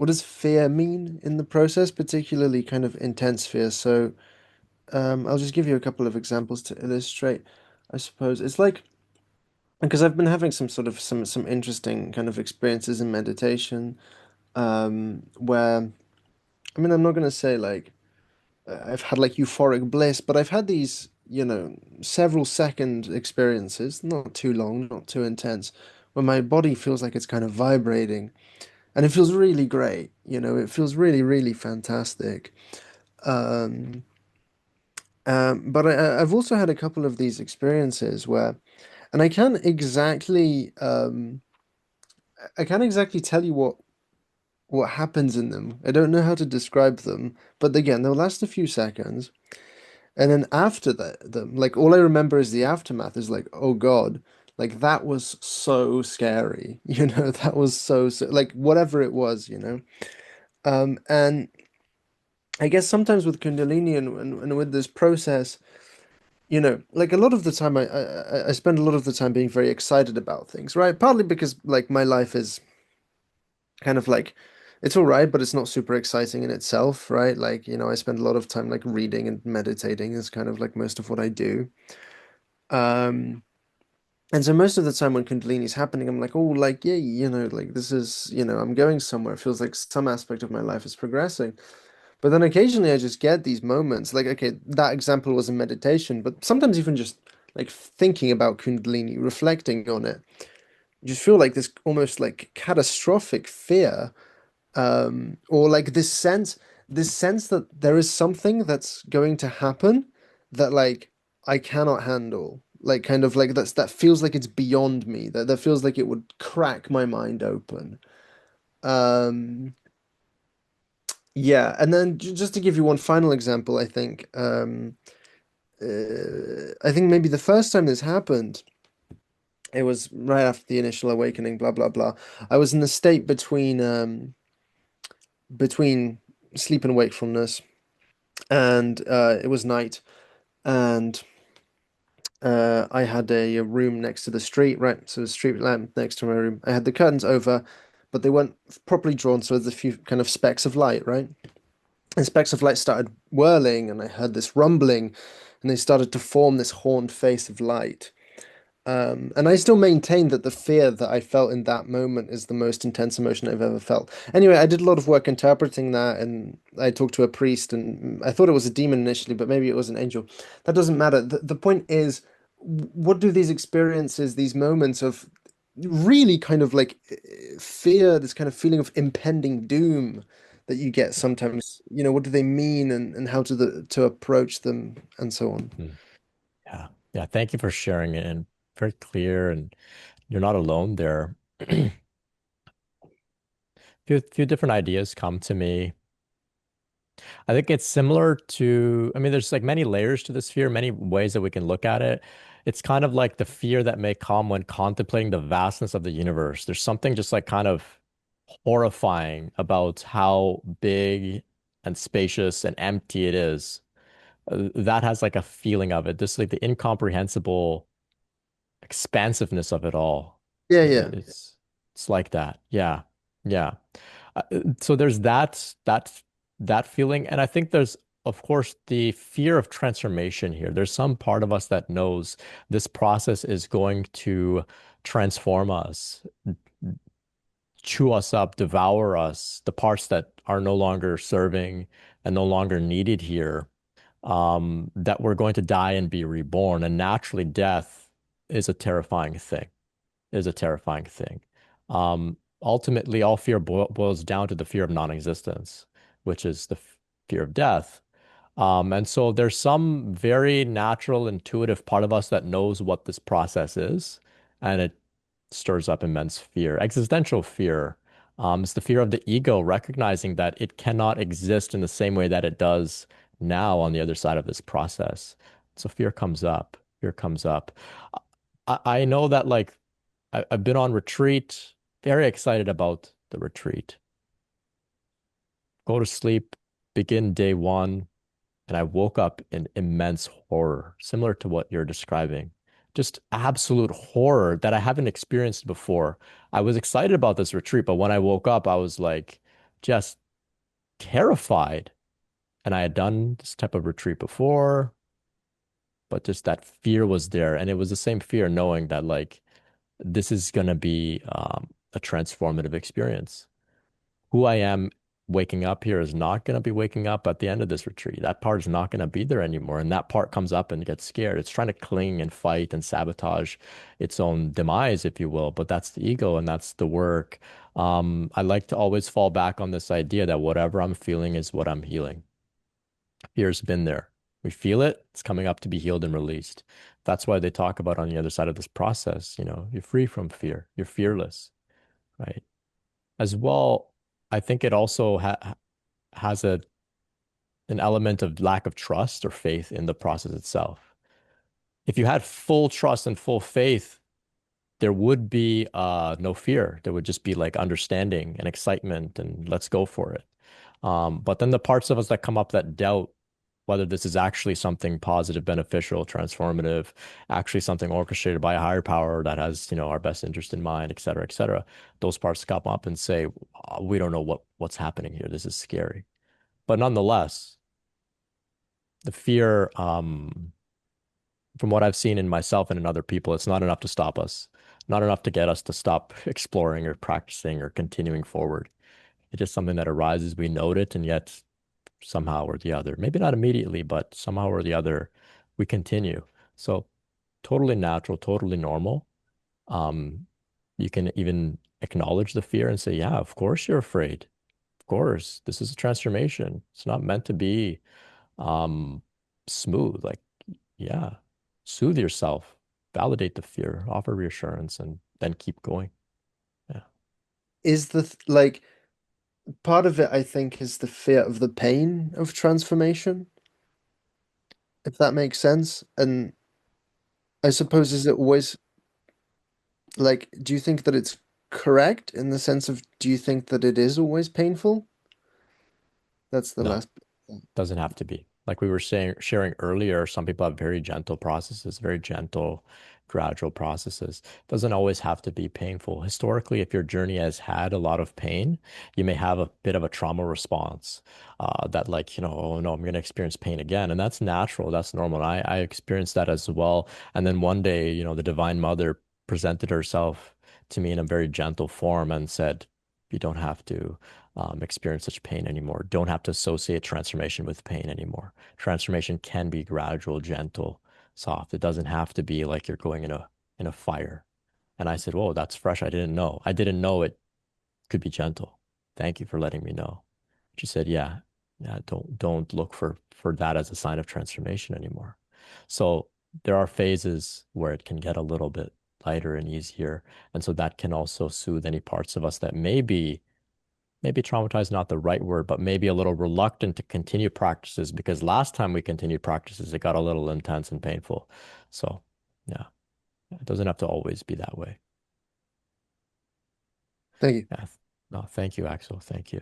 what does fear mean in the process, particularly kind of intense fear. So I'll just give you a couple of examples to illustrate. I suppose it's like because I've been having some interesting kind of experiences in meditation, where I mean I'm not gonna say like I've had like euphoric bliss, but I've had these, several second experiences, not too long, not too intense, where my body feels like it's kind of vibrating and it feels really great. It feels really, really fantastic. Um, but I've also had a couple of these experiences where, and I can't exactly tell you what happens in them. I don't know how to describe them, but again, they'll last a few seconds. And then after that, like all I remember is the aftermath is like, oh God, like that was so scary, that was so like whatever it was, and I guess sometimes with Kundalini and with this process, like a lot of the time I spend a lot of the time being very excited about things, right? Partly because like my life is kind of like it's all right, but it's not super exciting in itself, right? Like, I spend a lot of time like reading and meditating is kind of like most of what I do. Um, and so most of the time when Kundalini is happening, I'm like, oh, like, yeah, like this is, I'm going somewhere. It feels like some aspect of my life is progressing. But then occasionally I just get these moments, like, okay, that example was a meditation, but sometimes even just like thinking about Kundalini, reflecting on it, you just feel like this almost like catastrophic fear, or like this sense that there is something that's going to happen that like I cannot handle. Like kind of like that feels like it's beyond me. That feels like it would crack my mind open. Um, yeah, and then just to give you one final example, I think maybe the first time this happened, it was right after the initial awakening, blah blah blah. I was in the state between sleep and wakefulness, and it was night, and I had a room next to the street, right? So the street lamp next to my room. I had the curtains over, but they weren't properly drawn, so there's a few kind of specks of light, right? And specks of light started whirling, and I heard this rumbling, and they started to form this horned face of light. And I still maintain that the fear that I felt in that moment is the most intense emotion I've ever felt. Anyway, I did a lot of work interpreting that, and I talked to a priest, and I thought it was a demon initially, but maybe it was an angel. That doesn't matter. The point is, what do these experiences, these moments of really kind of like fear, this kind of feeling of impending doom that you get sometimes, what do they mean and how to approach them and so on. Hmm. Yeah. Yeah. Thank you for sharing it and very clear, and you're not alone there. Few different ideas come to me. I think it's similar to, I mean, there's like many layers to this fear, many ways that we can look at it. It's kind of like the fear that may come when contemplating the vastness of the universe. There's something just like kind of horrifying about how big and spacious and empty it is. That has like a feeling of it, just like the incomprehensible expansiveness of it all. Yeah, It- yeah. it- It's it's like that. Yeah. Yeah. So there's that feeling, and I think there's of course the fear of transformation here. There's some part of us that knows this process is going to transform us, chew us up, devour us, the parts that are no longer serving and no longer needed here, that we're going to die and be reborn. And naturally, death is a terrifying thing, is a terrifying thing. Ultimately, all fear boils down to the fear of non-existence, which is the fear of death. And so there's some very natural, intuitive part of us that knows what this process is, and it stirs up immense fear. Existential fear, is the fear of the ego, recognizing that it cannot exist in the same way that it does now on the other side of this process. So fear comes up. Fear comes up. I know that like I've been on retreat, very excited about the retreat. Go to sleep, begin day one, and I woke up in immense horror, similar to what you're describing. Just absolute horror that I haven't experienced before. I was excited about this retreat, but when I woke up, I was like just terrified. And I had done this type of retreat before, but just that fear was there. And it was the same fear knowing that like this is going to be a transformative experience. Who I am waking up here is not going to be waking up at the end of this retreat. That part is not going to be there anymore. And that part comes up and gets scared. It's trying to cling and fight and sabotage its own demise, if you will. But that's the ego and that's the work. I like to always fall back on this idea that whatever I'm feeling is what I'm healing. Fear's been there. We feel it, it's coming up to be healed and released. That's why they talk about on the other side of this process, you're free from fear, you're fearless, right? As well, I think it also has an element of lack of trust or faith in the process itself. If you had full trust and full faith, there would be no fear. There would just be like understanding and excitement and let's go for it. But then the parts of us that come up that doubt whether this is actually something positive, beneficial, transformative, actually something orchestrated by a higher power that has, our best interest in mind, et cetera, et cetera. Those parts come up and say, we don't know what's happening here. This is scary. But nonetheless, the fear, from what I've seen in myself and in other people, it's not enough to stop us, not enough to get us to stop exploring or practicing or continuing forward. It's just something that arises. We note it, and yet somehow or the other, maybe not immediately, but somehow or the other, we continue. So totally natural, totally normal. Um, you can even acknowledge the fear and say, yeah, of course you're afraid. Of course, this is a transformation. It's not meant to be um, smooth. Like, yeah, soothe yourself, validate the fear, offer reassurance, and then keep going. Yeah. Is like part of it, I think, is the fear of the pain of transformation, if that makes sense. And I suppose, is it always like, do you think that it's correct in the sense of, do you think that it is always painful? That's the No. last bit. Doesn't have to be. Like we were saying, sharing earlier, some people have very gentle processes, very gentle, gradual processes. Doesn't always have to be painful. Historically, if your journey has had a lot of pain, you may have a bit of a trauma response that like, oh no, I'm going to experience pain again. And that's natural. That's normal. And I experienced that as well. And then one day, the Divine Mother presented herself to me in a very gentle form and said, you don't have to experience such pain anymore. Don't have to associate transformation with pain anymore. Transformation can be gradual, gentle, soft. It doesn't have to be like you're going in a fire. And I said, "Whoa, that's fresh. I didn't know. I didn't know it could be gentle. Thank you for letting me know." She said, "Yeah, yeah. Don't look for that as a sign of transformation anymore." So there are phases where it can get a little bit lighter and easier, and so that can also soothe any parts of us that maybe traumatized not the right word, but maybe a little reluctant to continue practices because last time we continued practices, it got a little intense and painful. So, yeah, it doesn't have to always be that way. Thank you. Yeah. No, thank you, Axel. Thank you.